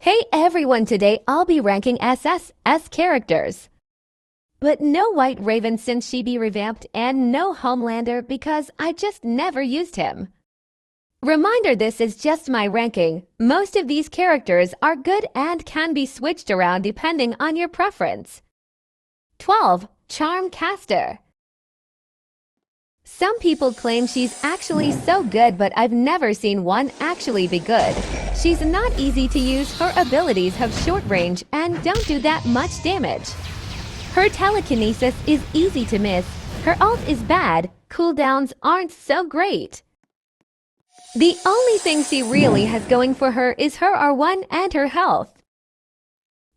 Hey everyone, today I'll be ranking SSS characters. But no White Raven since she be revamped and no Homelander because I just never used him. Reminder, this is just my ranking. Most of these characters are good and can be switched around depending on your preference. 12. Charm Caster. Some people claim she's actually so good, but I've never seen one actually be good. She's not easy to use, her abilities have short range and don't do that much damage. Her telekinesis is easy to miss, her ult is bad, cooldowns aren't so great. The only thing she really has going for her is her R1 and her health.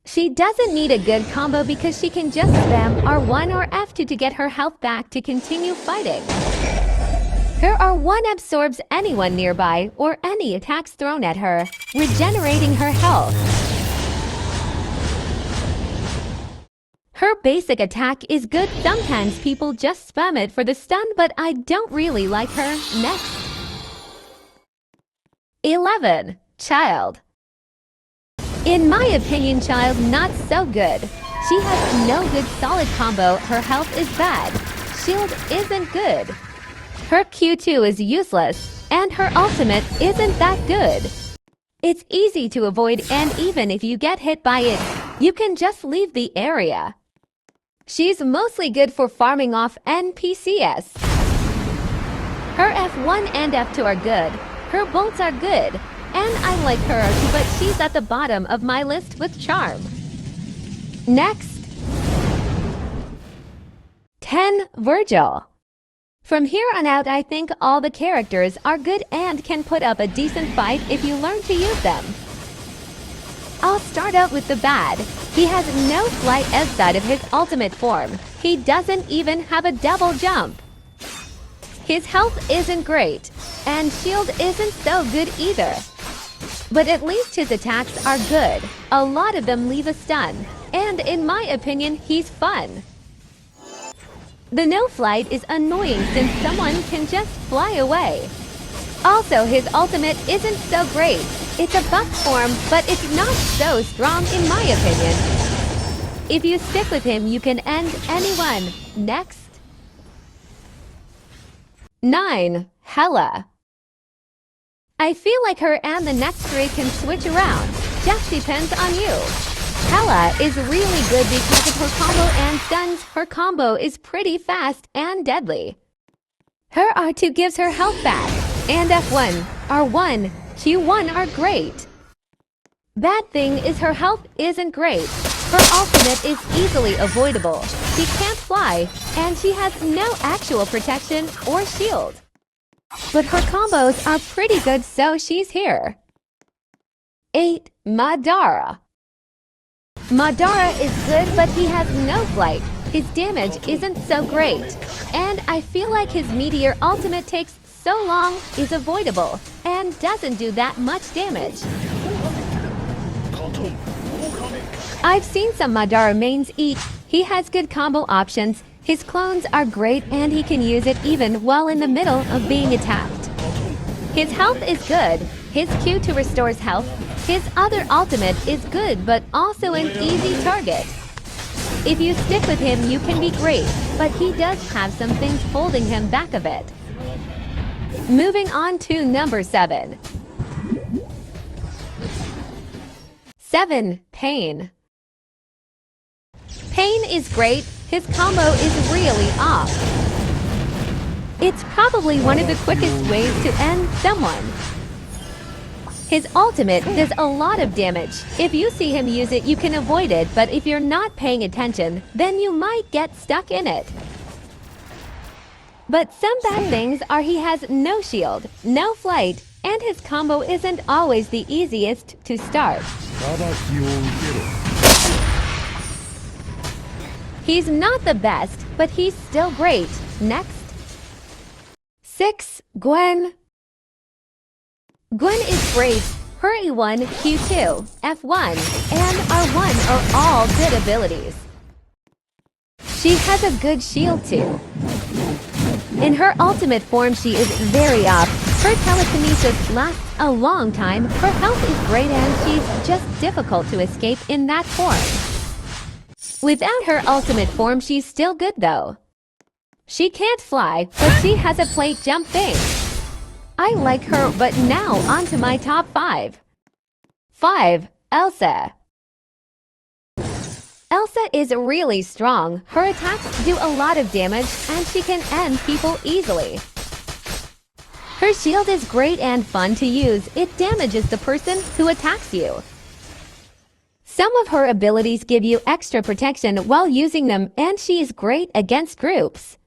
She doesn't need a good combo because she can just spam R1 or F2 to get her health back to continue fighting. Her R1 absorbs anyone nearby or any attacks thrown at her, regenerating her health. Her basic attack is good. Sometimes people just spam it for the stun, but I don't really like her. Next. 11. Childe. In my opinion, Childe not so good. She has no good solid combo, her health is bad. Shield isn't good. Her Q2 is useless, and her ultimate isn't that good. It's easy to avoid, and even if you get hit by it, you can just leave the area. She's mostly good for farming off NPCs. Her F1 and F2 are good. Her bolts are good. And I like her, but she's at the bottom of my list with charm. Next. 10. Virgil. From here on out, I think all the characters are good and can put up a decent fight if you learn to use them. I'll start out with the bad. He has no flight outside of his ultimate form. He doesn't even have a double jump. His health isn't great, and shield isn't so good either. But at least his attacks are good. A lot of them leave a stun, and in my opinion, he's fun. The no flight is annoying since someone can just fly away. Also, his ultimate isn't so great. It's a buff form, but it's not so strong in my opinion. If you stick with him, you can end anyone. Next. 9. Hela. I feel like her and the next three can switch around. Just depends on you. Hela is really good because of her combo and stuns. Her combo is pretty fast and deadly. Her R2 gives her health back. And F1, R1, Q1 are great. Bad thing is her health isn't great. Her ultimate is easily avoidable. She can't fly, and she has no actual protection or shield. But her combos are pretty good, so she's here. 8. Madara. Madara is good, but he has no flight. His damage isn't so great. And I feel like his meteor ultimate takes so long, is avoidable, and doesn't do that much damage. I've seen some Madara mains eat. He has good combo options. His clones are great and he can use it even while in the middle of being attacked. His health is good. His Q2 restores health. His other ultimate is good but also an easy target. If you stick with him, you can be great, but he does have some things holding him back a bit. Moving on to number 7. 7. Pain. Pain is great. His combo is really off. It's probably one of the quickest ways to end someone. His ultimate does a lot of damage. If you see him use it, you can avoid it, but if you're not paying attention, then you might get stuck in it. But some bad things are he has no shield, no flight, and his combo isn't always the easiest to start. He's not the best, but he's still great. Next. 6. Gwen. Gwen is great. Her E1, Q2, F1, and R1 are all good abilities. She has a good shield too. In her ultimate form, she is very off. Her telekinesis lasts a long time, her health is great and she's just difficult to escape in that form. Without her ultimate form, she's still good though. She can't fly, but she has a plate jump thing. I like her, but now onto my top 5. 5. Elsa. Elsa is really strong. Her attacks do a lot of damage and she can end people easily. Her shield is great and fun to use. It damages the person who attacks you. Some of her abilities give you extra protection while using them, and she is great against groups.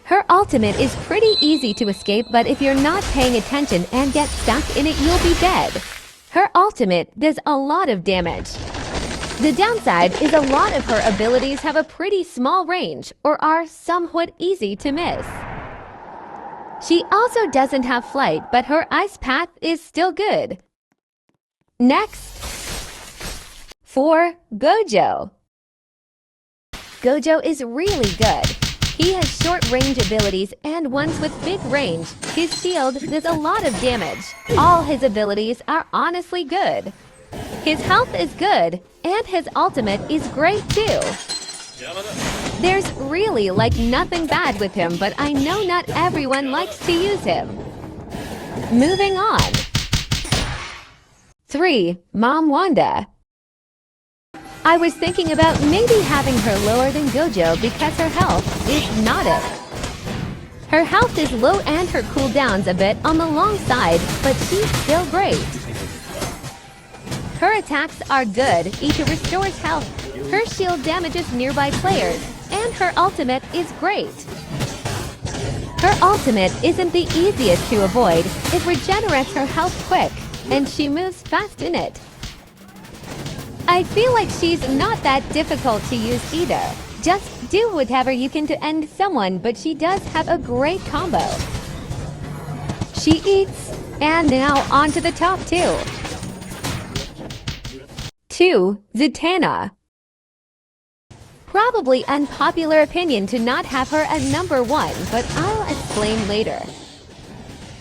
Her ultimate is pretty easy to escape, but if you're not paying attention and get stuck in it, you'll be dead. Her ultimate does a lot of damage. The downside is a lot of her abilities have a pretty small range or are somewhat easy to miss. She also doesn't have flight, but her ice path is still good. Next, 4. Gojo. Gojo is really good. He has short-range abilities and ones with big range. His shield does a lot of damage. All his abilities are honestly good. His health is good, and his ultimate is great too. There's really nothing bad with him, but I know not everyone likes to use him. Moving on. 3. Mom Wanda. I was thinking about maybe having her lower than Gojo because her health is not it. Her health is low and her cooldown's a bit on the long side, but she's still great. Her attacks are good. Each restores health. Her shield damages nearby players, and her ultimate is great. Her ultimate isn't the easiest to avoid. It regenerates her health quick, and she moves fast in it. I feel like she's not that difficult to use either. Just do whatever you can to end someone, but she does have a great combo. She eats, and now on to the top 2. 2. Zatanna. Probably unpopular opinion to not have her as number 1, but I'll explain later.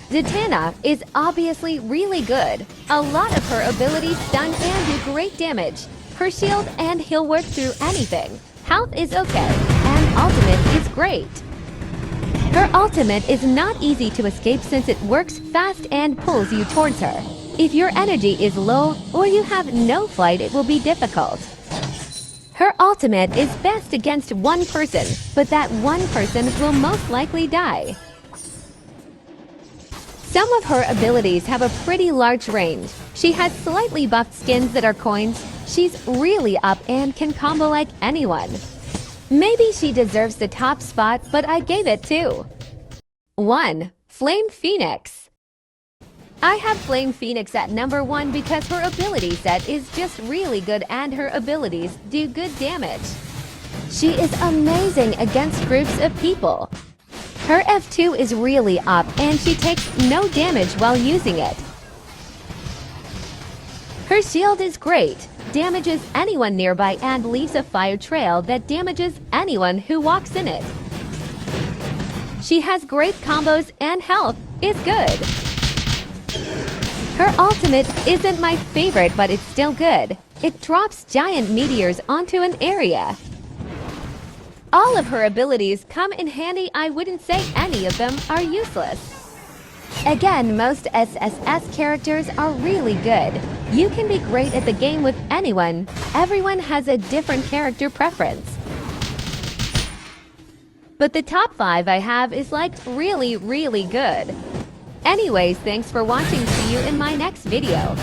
Zatanna is obviously really good. A lot of her abilities stun and do great damage. Her shield and heal work through anything. Health is okay, and ultimate is great. Her ultimate is not easy to escape since it works fast and pulls you towards her. If your energy is low or you have no flight, it will be difficult. Her ultimate is best against one person, but that one person will most likely die. Some of her abilities have a pretty large range. She has slightly buffed skins that are coins. She's really up and can combo like anyone. Maybe she deserves the top spot, but I gave it 2. 1. Flame Phoenix. I have Flame Phoenix at number 1 because her ability set is just really good and her abilities do good damage. She is amazing against groups of people. Her F2 is really up and she takes no damage while using it. Her shield is great, damages anyone nearby and leaves a fire trail that damages anyone who walks in it. She has great combos and health is good. Her ultimate isn't my favorite, but it's still good. It drops giant meteors onto an area. All of her abilities come in handy. I wouldn't say any of them are useless. Again, most SSS characters are really good. You can be great at the game with anyone. Everyone has a different character preference. But the top 5 I have is really good. Anyways, thanks for watching. See you in my next video.